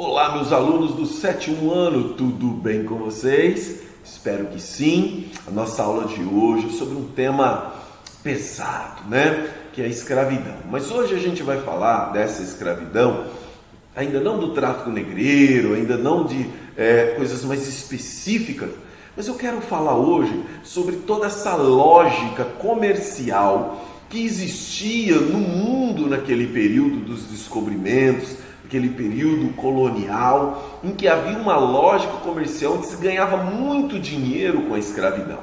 Olá, meus alunos do sétimo ano, tudo bem com vocês? Espero que sim. A nossa aula de hoje é sobre um tema pesado, né? Que é a escravidão. Mas hoje a gente vai falar dessa escravidão, ainda não do tráfico negreiro, ainda não de coisas mais específicas, mas eu quero falar hoje sobre toda essa lógica comercial que existia no mundo naquele período dos descobrimentos, aquele período colonial, em que havia uma lógica comercial onde se ganhava muito dinheiro com a escravidão,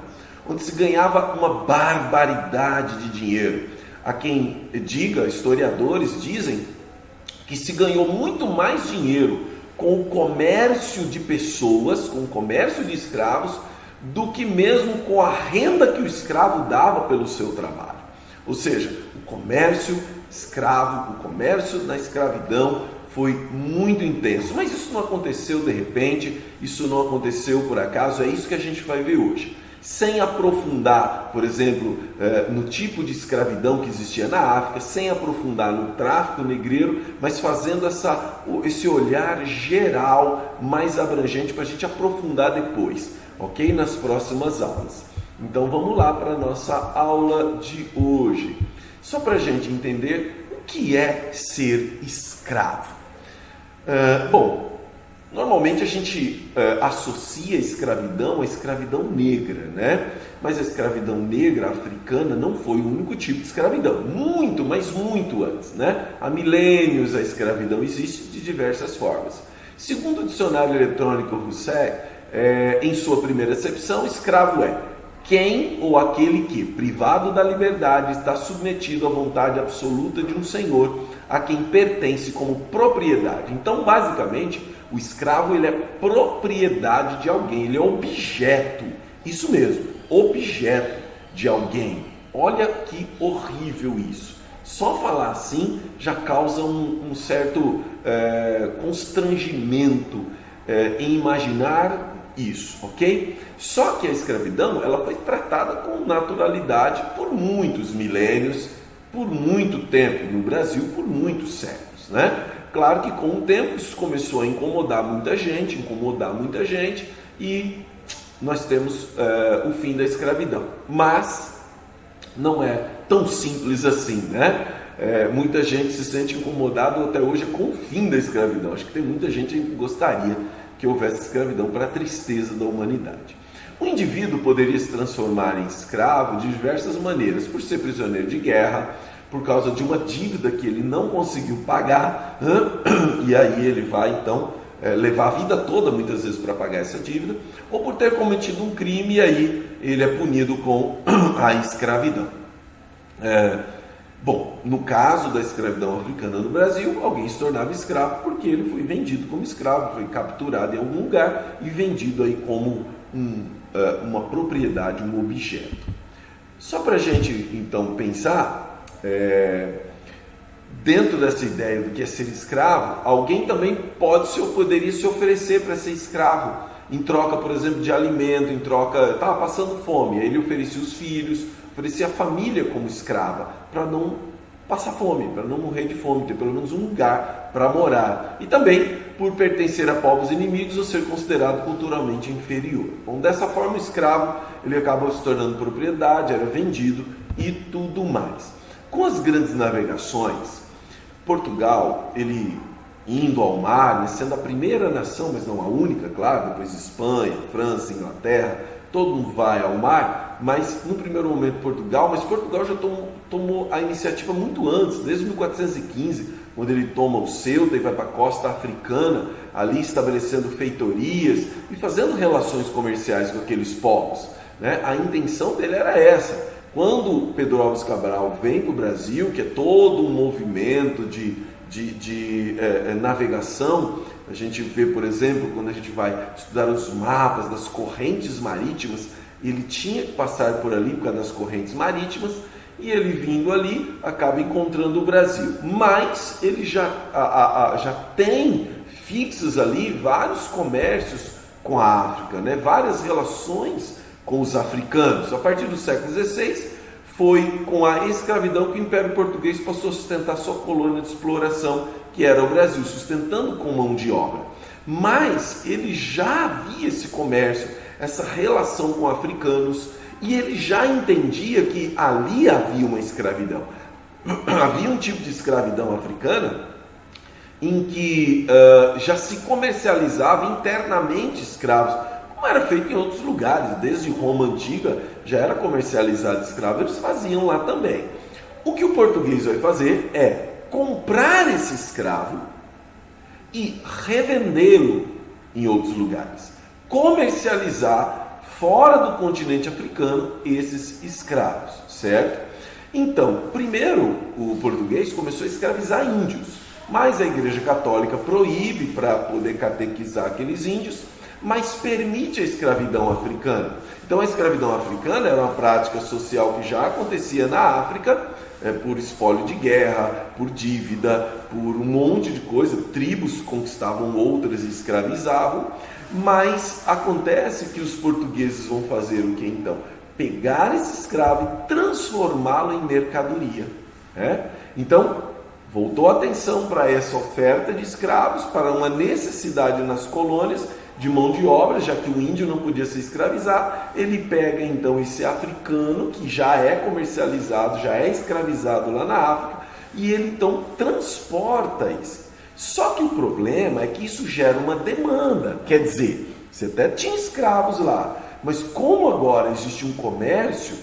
onde se ganhava uma barbaridade de dinheiro. Há quem diga, historiadores dizem, que se ganhou muito mais dinheiro com o comércio de pessoas, com o comércio de escravos, do que mesmo com a renda que o escravo dava pelo seu trabalho. Ou seja, o comércio escravo, o comércio da escravidão foi muito intenso. Mas isso não aconteceu de repente, isso não aconteceu por acaso, é isso que a gente vai ver hoje. Sem aprofundar, por exemplo, no tipo de escravidão que existia na África, sem aprofundar no tráfico negreiro, mas fazendo esse olhar geral, mais abrangente, para a gente aprofundar depois, ok? Nas próximas aulas. Então vamos lá para a nossa aula de hoje. Só para a gente entender o que é ser escravo. Bom, normalmente a gente associa a escravidão negra, né? Mas a escravidão negra africana não foi o único tipo de escravidão. Muito, mas muito antes, né? Há milênios a escravidão existe de diversas formas. Segundo o dicionário eletrônico Rousseau, em sua primeira acepção, escravo é quem ou aquele que, privado da liberdade, está submetido à vontade absoluta de um senhor a quem pertence como propriedade. Então, basicamente, o escravo ele é propriedade de alguém, ele é objeto, isso mesmo, objeto de alguém. Olha que horrível isso. Só falar assim já causa um certo constrangimento em imaginar isso, ok? Só que a escravidão ela foi tratada com naturalidade por muitos milênios, por muito tempo no Brasil, por muitos séculos, né? Claro que com o tempo isso começou a incomodar muita gente e nós temos o fim da escravidão. Mas não é tão simples assim, né? Muita gente se sente incomodado até hoje com o fim da escravidão. Acho que tem muita gente que gostaria que houvesse escravidão para a tristeza da humanidade. O indivíduo poderia se transformar em escravo de diversas maneiras, por ser prisioneiro de guerra, por causa de uma dívida que ele não conseguiu pagar, e aí ele vai então levar a vida toda muitas vezes para pagar essa dívida, ou por ter cometido um crime e aí ele é punido com a escravidão. Bom, no caso da escravidão africana no Brasil, alguém se tornava escravo porque ele foi vendido como escravo, foi capturado em algum lugar e vendido aí como uma propriedade, um objeto. Só para a gente então pensar, dentro dessa ideia do que é ser escravo, alguém também poderia se oferecer para ser escravo, em troca, por exemplo, de alimento, em troca, estava passando fome, aí ele oferecia os filhos, oferecia a família como escrava, para não passar fome, para não morrer de fome, ter pelo menos um lugar para morar. E também por pertencer a povos inimigos ou ser considerado culturalmente inferior. Bom, dessa forma o escravo ele acabou se tornando propriedade, era vendido e tudo mais. Com as grandes navegações, Portugal, ele indo ao mar, né, sendo a primeira nação, mas não a única, claro, depois Espanha, França, Inglaterra, todo mundo vai ao mar, mas no primeiro momento Portugal já tomou a iniciativa muito antes, desde 1415, quando ele toma o Ceuta e vai para a costa africana, ali estabelecendo feitorias e fazendo relações comerciais com aqueles povos, né? A intenção dele era essa. Quando Pedro Álvares Cabral vem para o Brasil, que é todo um movimento de navegação, a gente vê, por exemplo, quando a gente vai estudar os mapas das correntes marítimas, ele tinha que passar por ali por causa das correntes marítimas, e ele vindo ali acaba encontrando o Brasil. Mas ele já tem fixos ali vários comércios com a África, né? Várias relações com os africanos. A partir do século XVI foi com a escravidão que o Império Português passou a sustentar sua colônia de exploração, que era o Brasil, sustentando com mão de obra. Mas ele já havia esse comércio, essa relação com africanos, e ele já entendia que ali havia uma escravidão. Havia um tipo de escravidão africana em que já se comercializava internamente escravos, como era feito em outros lugares, desde Roma Antiga já era comercializado escravo, eles faziam lá também. O que o português vai fazer é comprar esse escravo e revendê-lo em outros lugares, comercializar fora do continente africano esses escravos, certo? Então, primeiro o português começou a escravizar índios, mas a Igreja Católica proíbe para poder catequizar aqueles índios, mas permite a escravidão africana. Então a escravidão africana era uma prática social que já acontecia na África, por espólio de guerra, por dívida, por um monte de coisa. Tribos conquistavam outras e escravizavam, mas acontece que os portugueses vão fazer o que então? Pegar esse escravo e transformá-lo em mercadoria. Então, voltou a atenção para essa oferta de escravos, para uma necessidade nas colônias de mão de obra, já que o índio não podia se escravizar. Ele pega então esse africano que já é comercializado, já é escravizado lá na África, e ele então transporta isso. Só que o problema é que isso gera uma demanda, quer dizer, você até tinha escravos lá, mas como agora existe um comércio,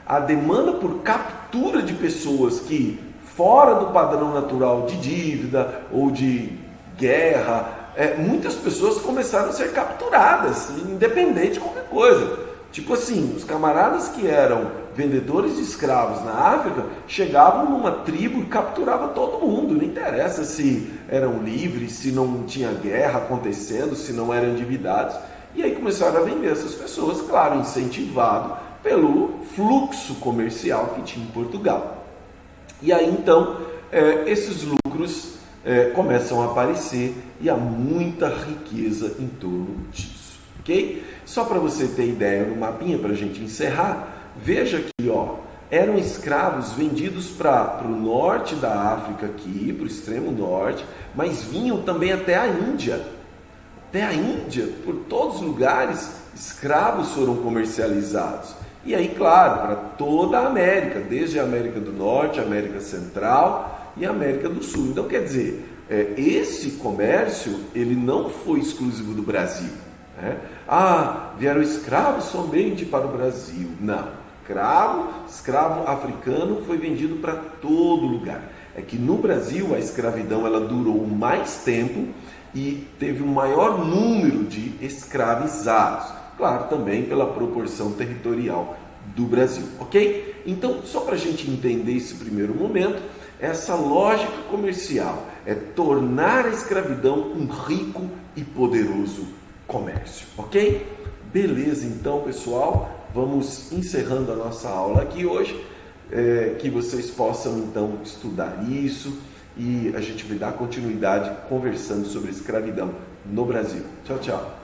a demanda por captura de pessoas que fora do padrão natural de dívida ou de guerra, muitas pessoas começaram a ser capturadas, independente de qualquer coisa. Tipo assim, os camaradas que eram vendedores de escravos na África chegavam numa tribo e capturavam todo mundo, não interessa se eram livres, se não tinha guerra acontecendo, se não eram endividados. E aí começaram a vender essas pessoas, claro, incentivado pelo fluxo comercial que tinha em Portugal. E aí então esses lucros começam a aparecer e há muita riqueza em torno disso, ok? Só para você ter ideia no mapinha, para a gente encerrar, veja aqui, eram escravos vendidos para o norte da África aqui, para o extremo norte, mas vinham também até a Índia. Até a Índia, por todos os lugares, escravos foram comercializados. E aí, claro, para toda a América, desde a América do Norte, a América Central e a América do Sul. Então, quer dizer, esse comércio, ele não foi exclusivo do Brasil. Vieram escravos somente para o Brasil. Não, escravo africano foi vendido para todo lugar. É que no Brasil a escravidão ela durou mais tempo e teve um maior número de escravizados. Claro, também pela proporção territorial do Brasil, ok? Então, só para a gente entender esse primeiro momento, essa lógica comercial é tornar a escravidão um rico e poderoso comércio, ok? Beleza, então, pessoal, vamos encerrando a nossa aula aqui hoje, que vocês possam, então, estudar isso e a gente vai dar continuidade conversando sobre escravidão no Brasil. Tchau, tchau!